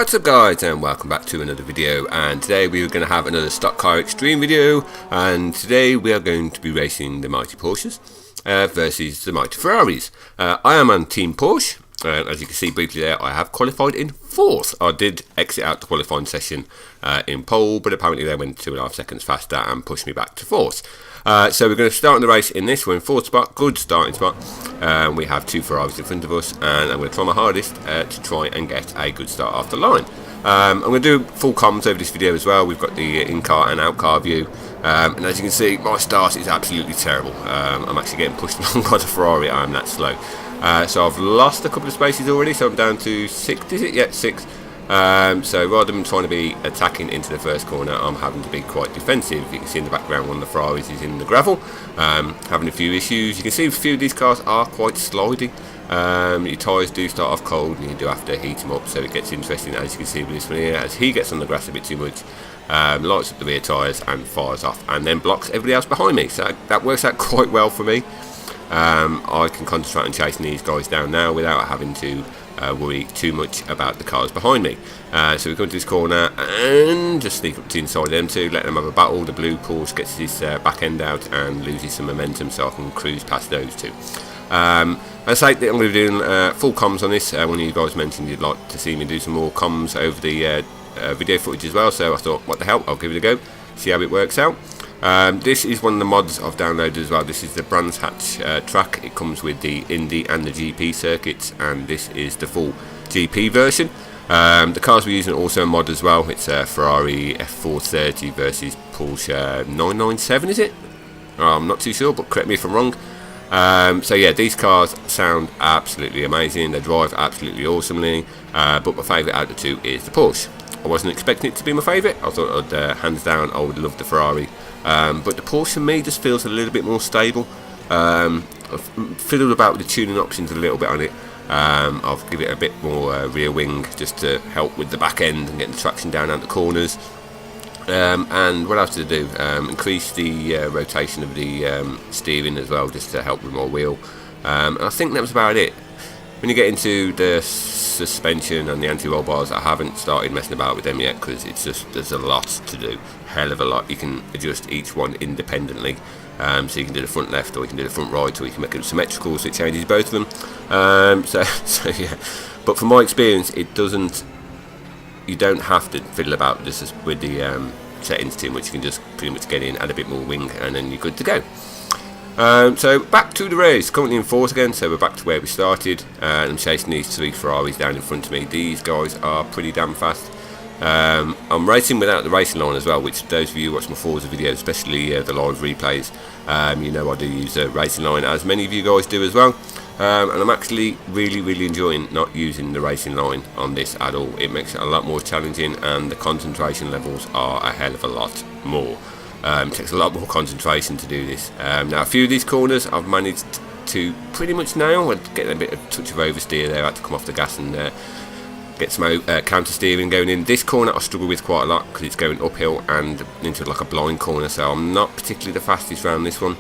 What's up guys, and welcome back to another video. And today we are going to have another Stock Car Extreme video, and today we are going to be racing the mighty Porsches versus the mighty Ferraris. I am on Team Porsche. As you can see briefly there, I have qualified in 4th. I did exit out the qualifying session in pole, but apparently they went 2.5 seconds faster and pushed me back to 4th. So we're going to start the race in this. We're in 4th spot, good starting spot. We have 2 Ferraris in front of us, and I'm going to try my hardest to try and get a good start off the line. I'm going to do full comms over this video as well. We've got the in-car and out-car view, and as you can see, my start is absolutely terrible. I'm actually getting pushed along by the Ferrari. I'm that slow. So I've lost a couple of spaces already, so I'm down to 6, is it? Yeah, 6. So rather than trying to be attacking into the first corner, I'm having to be quite defensive. You can see in the background one of the Ferraris is in the gravel, having a few issues. You can see a few of these cars are quite slidey. Your tyres do start off cold and you do have to heat them up, so it gets interesting, as you can see with this one here, as he gets on the grass a bit too much. Lights up the rear tyres and fires off, and then blocks everybody else behind me, so that works out quite well for me. I can concentrate on chasing these guys down now without having to worry too much about the cars behind me. So we come to this corner and just sneak up to inside them two, let them have a battle. The blue Porsche gets his back end out and loses some momentum, so I can cruise past those two. I say that I'm going to be doing full comms on this. One of you guys mentioned you'd like to see me do some more comms over the video footage as well, so I thought, what the hell, I'll give it a go, see how it works out. This is one of the mods I've downloaded as well. This is the Brands Hatch track. It comes with the Indy and the GP circuits, and this is the full GP version. The cars we're using are also a mod as well. It's a Ferrari F430 versus Porsche 997, is it? I'm not too sure, but correct me if I'm wrong. So yeah, these cars sound absolutely amazing. They drive absolutely awesomely, but my favourite out of the two is the Porsche. I wasn't expecting it to be my favourite. I thought I'd hands down I would love the Ferrari, but the Porsche for me just feels a little bit more stable. I've fiddled about with the tuning options a little bit on it. I'll give it a bit more rear wing just to help with the back end and get the traction down out the corners. And what else did I do? Increase the rotation of the steering as well, just to help with my wheel. And I think that was about it. When you get into the suspension and the anti-roll bars, I haven't started messing about with them yet, because it's just, there's a lot to do, hell of a lot. You can adjust each one independently, so you can do the front left or you can do the front right, or you can make them symmetrical so it changes both of them. So yeah, but from my experience, it doesn't. You don't have to fiddle about this with the settings too much. You can just pretty much get in, add a bit more wing, and then you're good to go. So back to the race, currently in 4th again, so we're back to where we started, and I'm chasing these 3 Ferraris down in front of me. These guys are pretty damn fast. I'm racing without the racing line as well, which those of you who watch my Forza videos, especially the live replays, you know I do use the racing line, as many of you guys do as well. And I'm actually really enjoying not using the racing line on this at all. It makes it a lot more challenging, and the concentration levels are a hell of a lot more. It takes a lot more concentration to do this. Now a few of these corners I've managed to pretty much nail. I'm getting a bit of touch of oversteer there. I had to come off the gas and get some counter steering going in. This corner I struggle with quite a lot because it's going uphill and into like a blind corner, so I'm not particularly the fastest around this one.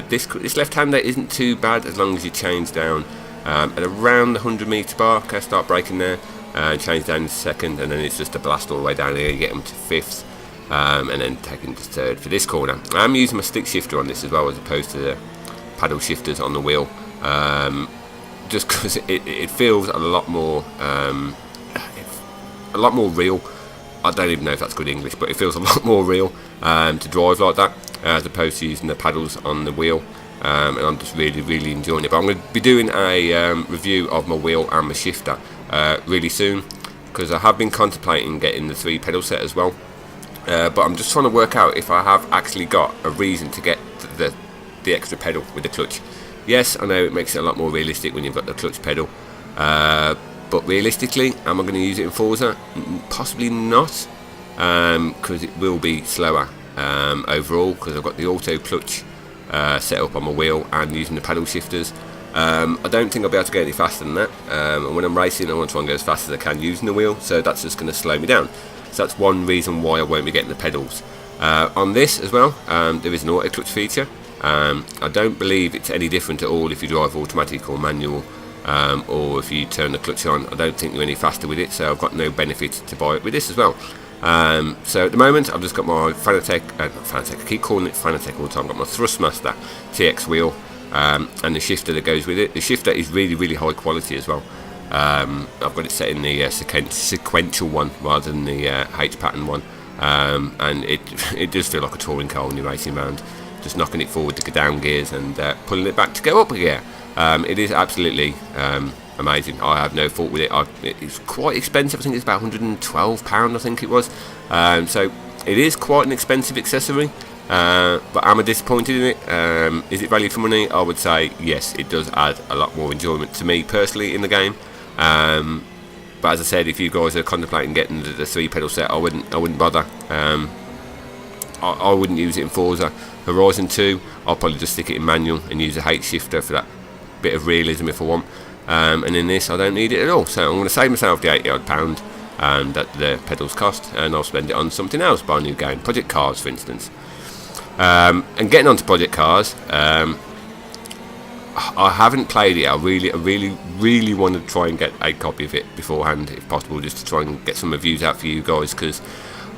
This left-hander isn't too bad as long as you change down at around the 100-metre mark. I start braking there and change down to 2nd, and then it's just a blast all the way down here. You get them to 5th, and then taking to 3rd for this corner. I'm using my stick shifter on this as well, as opposed to the paddle shifters on the wheel, just because it feels a lot more real. I don't even know if that's good English, but it feels a lot more real to drive like that, as opposed to using the paddles on the wheel. And I'm just really enjoying it. But I'm going to be doing a review of my wheel and my shifter really soon, because I have been contemplating getting the 3 pedal set as well. But I'm just trying to work out if I have actually got a reason to get the extra pedal with the clutch. Yes, I know it makes it a lot more realistic when you've got the clutch pedal, but realistically, am I going to use it in Forza? Possibly not, because it will be slower overall, because I've got the auto clutch set up on my wheel and using the paddle shifters. I don't think I'll be able to go any faster than that, and when I'm racing I want to try and go as fast as I can using the wheel, so that's just going to slow me down. So that's one reason why I won't be getting the pedals. On this as well, there is an auto clutch feature. I don't believe it's any different at all if you drive automatic or manual. or if you turn the clutch on, I don't think you're any faster with it, so I've got no benefit to buy it with this as well. So at the moment I've just got my Fanatec, not Fanatec, I keep calling it Fanatec all the time. I've got my Thrustmaster TX wheel, and the shifter that goes with it. The shifter is really high quality as well. I've got it set in the sequential one rather than the H pattern one, and it does feel like a touring car when you're racing around, just knocking it forward to go down gears and pulling it back to go up a gear. It is absolutely amazing. I have no fault with it. It's quite expensive. I think it's about £112, I think it was. So it is quite an expensive accessory, but am I disappointed in it? Is it value for money? I would say yes, it does add a lot more enjoyment to me personally in the game. But as I said, if you guys are contemplating getting the 3-pedal set, I wouldn't bother. I wouldn't use it in Forza Horizon 2. I'll probably just stick it in manual and use a H shifter for that bit of realism if I want. And in this I don't need it at all, so I'm going to save myself the £80 that the pedals cost, and I'll spend it on something else, buy a new game, Project Cars for instance. And getting on to Project Cars, I haven't played it. I really want to try and get a copy of it beforehand if possible, just to try and get some reviews out for you guys, because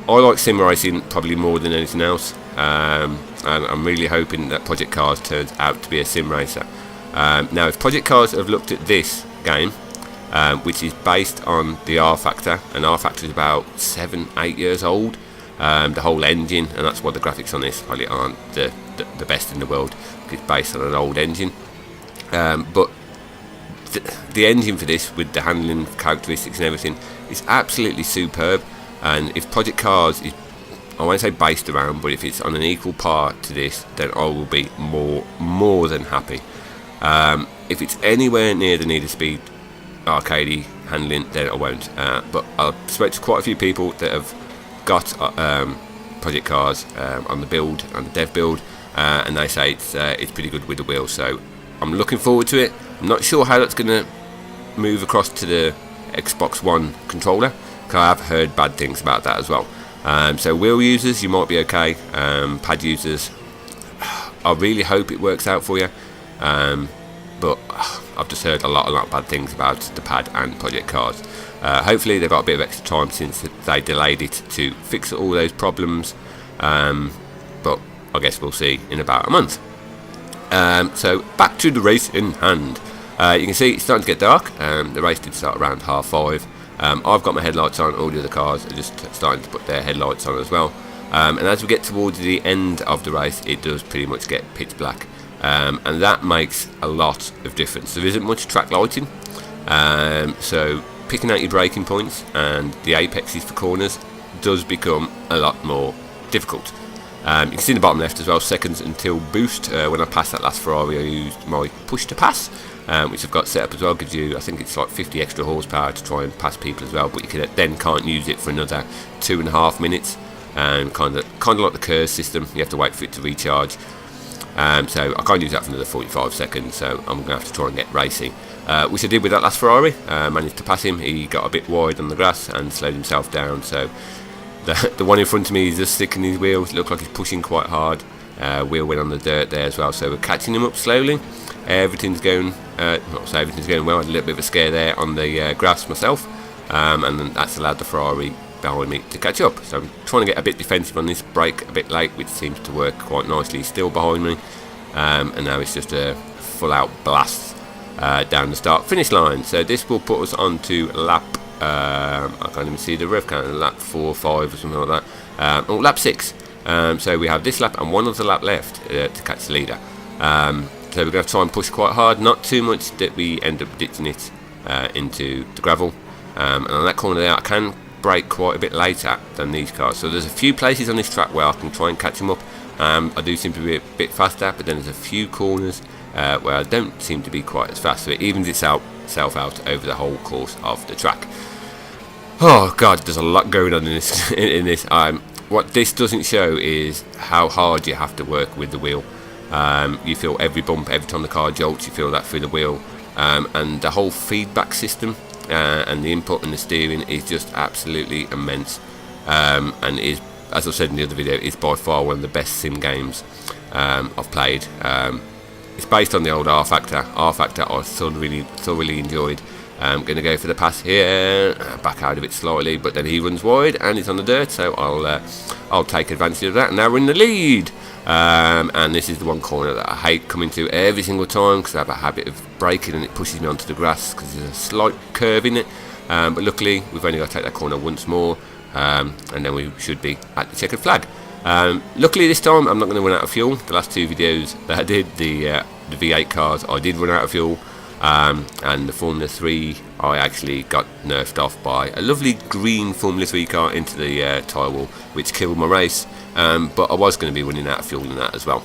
I like sim racing probably more than anything else, and I'm really hoping that Project Cars turns out to be a sim racer. Now, if Project Cars have looked at this game, which is based on the R Factor, and R Factor is about 7-8 years old, the whole engine, and that's why the graphics on this probably aren't the best in the world, because it's based on an old engine. But the engine for this, with the handling characteristics and everything, is absolutely superb. And if Project Cars is, I won't say based around, but if it's on an equal par to this, then I will be more than happy. If it's anywhere near the Need for Speed arcadey handling, then I won't. But I've spoken to quite a few people that have got Project Cars on the build, on the dev build, and they say it's pretty good with the wheel. So I'm looking forward to it. I'm not sure how that's going to move across to the Xbox One controller, because I have heard bad things about that as well. So wheel users, you might be okay. Pad users, I really hope it works out for you. But I've just heard a lot of bad things about the pad and Project Cars. Hopefully they've got a bit of extra time since they delayed it to fix all those problems. But I guess we'll see in about a month. So back to the race in hand. You can see it's starting to get dark. The race did start around 5:30. I've got my headlights on. All the other cars are just starting to put their headlights on as well. And as we get towards the end of the race, it does pretty much get pitch black. And that makes a lot of difference. There isn't much track lighting, so picking out your braking points and the apexes for corners does become a lot more difficult. You can see in the bottom left as well, seconds until boost. When I passed that last Ferrari, I used my push to pass, which I've got set up as well. Gives you, I think it's like 50 extra horsepower to try and pass people as well, but you can't use it for another 2.5 minutes. Kind of like the KERS system, you have to wait for it to recharge. So I can't use that for another 45 seconds, so I'm going to have to try and get racing, which I did with that last Ferrari. Managed to pass him. He got a bit wide on the grass and slowed himself down, so the one in front of me is just sticking his wheels. It looked like he's pushing quite hard. Wheel went on the dirt there as well, so we're catching him up slowly. Everything's going, not say everything's going well. I had a little bit of a scare there on the grass myself, and then that's allowed the Ferrari behind me to catch up. So I'm trying to get a bit defensive on this, brake a bit late, which seems to work quite nicely. Still behind me, and now it's just a full out blast down the start finish line. So this will put us on to lap, I can't even see the rev count, lap 4 or 5 or something like that, or lap 6. So we have this lap and one other lap left to catch the leader. So we're going to try and push quite hard, not too much that we end up ditching it into the gravel. And on that corner there, I can brake quite a bit later than these cars, so there's a few places on this track where I can try and catch them up. I do seem to be a bit faster, but then there's a few corners where I don't seem to be quite as fast, so it evens itself out over the whole course of the track. Oh god, there's a lot going on in this. What this doesn't show is how hard you have to work with the wheel. You feel every bump, every time the car jolts, you feel that through the wheel, and the whole feedback system and the input and the steering is just absolutely immense, and is, as I said in the other video, is by far one of the best sim games I've played. It's based on the old R Factor. R Factor I thoroughly enjoyed. Going to go for the pass here, back out of it slightly, but then he runs wide and it's on the dirt, so I'll take advantage of that. Now we're in the lead, and this is the one corner that I hate coming to every single time because I have a habit of braking and it pushes me onto the grass because there's a slight curve in it. But luckily we've only got to take that corner once more, and then we should be at the checkered flag. Luckily this time I'm not going to run out of fuel. The last two videos that I did, the V8 cars, I did run out of fuel. And the Formula 3 I actually got nerfed off by a lovely green Formula 3 car into the tyre wall, which killed my race, but I was going to be running out of fuel in that as well.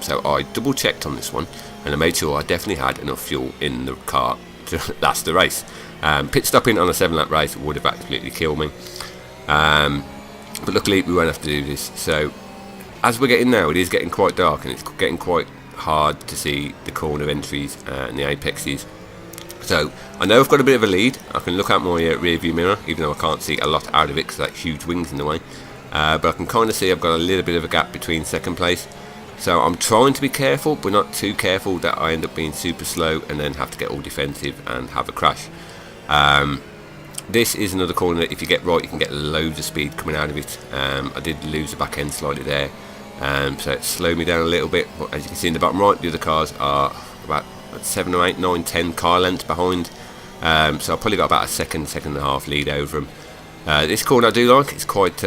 So I double checked on this one and I made sure I definitely had enough fuel in the car to last the race. Pit stopping on a 7-lap race would have absolutely killed me, but luckily we won't have to do this. So as we're getting now, it is getting quite dark and it's getting quite hard to see the corner entries and the apexes. So I know I've got a bit of a lead. I can look out my rear view mirror, even though I can't see a lot out of it because that huge wing's in the way, but I can kind of see I've got a little bit of a gap between second place. So I'm trying to be careful, but not too careful that I end up being super slow and then have to get all defensive and have a crash. This is another corner that if you get right you can get loads of speed coming out of it. I did lose the back end slightly there, so it slowed me down a little bit, but as you can see in the bottom right, the other cars are about 7 or 8, 9, 10 car lengths behind, so I've probably got about a second and a half lead over them. This corner I do like. It's quite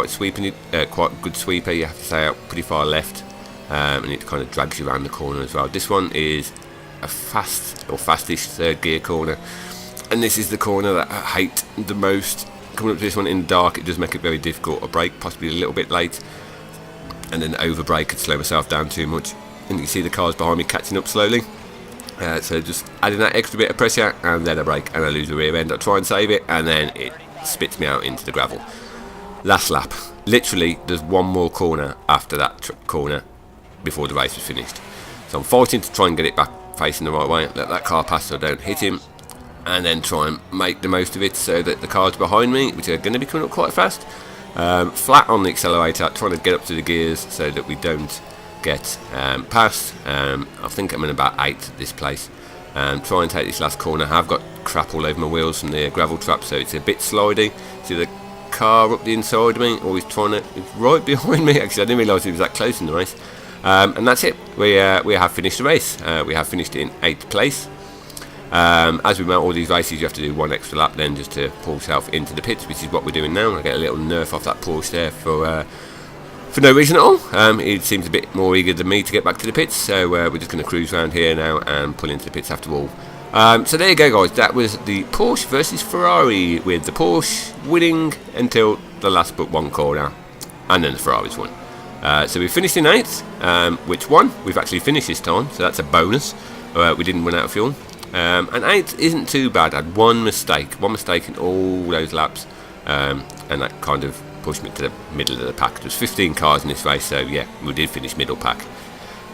sweeping, quite good sweeper. You have to stay out pretty far left, and it kind of drags you around the corner as well. This one is a fastish third gear corner, and this is the corner that I hate the most. Coming up to this one in the dark, it does make it very difficult. I brake possibly a little bit late, and then over brake and slow myself down too much, and you can see the cars behind me catching up slowly, so just adding that extra bit of pressure and then I brake and I lose the rear end. I try and save it and then it spits me out into the gravel. Last lap, literally there's one more corner after that corner before the race is finished, so I'm fighting to try and get it back facing the right way, let that car pass so I don't hit him, and then try and make the most of it so that the cars behind me, which are going to be coming up quite fast, flat on the accelerator, trying to get up to the gears so that we don't get past. I think I'm in about 8th at this place. Try and take this last corner. I've got crap all over my wheels from the gravel trap, so it's a bit slidey. See the car up the inside of me, always it's right behind me. Actually, I didn't realise it was that close in the race. And that's it. We have finished the race. We have finished in 8th place. As we mount all these races, you have to do one extra lap then just to pull yourself into the pits, which is what we're doing now. I get a little nerf off that Porsche there for no reason at all. He seems a bit more eager than me to get back to the pits, so we're just going to cruise around here now and pull into the pits after all. So there you go, guys. That was the Porsche versus Ferrari, with the Porsche winning until the last but one corner, and then the Ferraris won. So we finished in 8th, which won. We've actually finished this time, so that's a bonus. We didn't run out of fuel. And 8th isn't too bad. I had one mistake in all those laps, and that kind of pushed me to the middle of the pack. There's 15 cars in this race, so yeah, we did finish middle pack.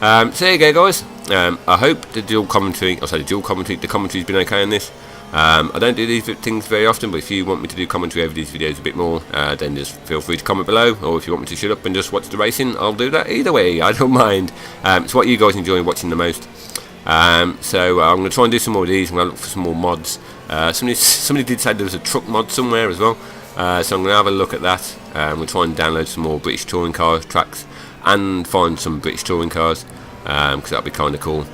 So there you go, guys. I hope the commentary's been okay on this. I don't do these things very often, but if you want me to do commentary over these videos a bit more, then just feel free to comment below, or if you want me to shut up and just watch the racing, I'll do that either way. I don't mind. It's what you guys enjoy watching the most. So I'm going to try and do some more of these. I'm going to look for some more mods. Somebody did say there was a truck mod somewhere as well, so I'm going to have a look at that. We'll try and download some more British touring car tracks and find some British touring cars, because that'll be kind of cool.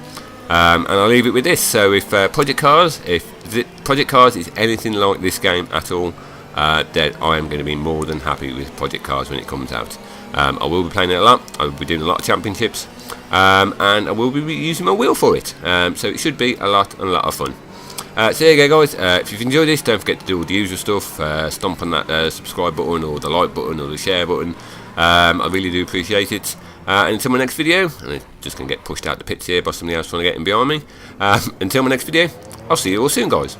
And I'll leave it with this. So if Project Cars is anything like this game at all, then I am going to be more than happy with Project Cars when it comes out. I will be playing it a lot. I will be doing a lot of championships, and I will be using my wheel for it. So it should be a lot of fun. So there you go, guys. If you've enjoyed this, don't forget to do all the usual stuff. Stomp on that subscribe button, or the like button, or the share button. I really do appreciate it. And until my next video, and I'm just going to get pushed out the pits here by somebody else trying to get in behind me. Until my next video, I'll see you all soon, guys.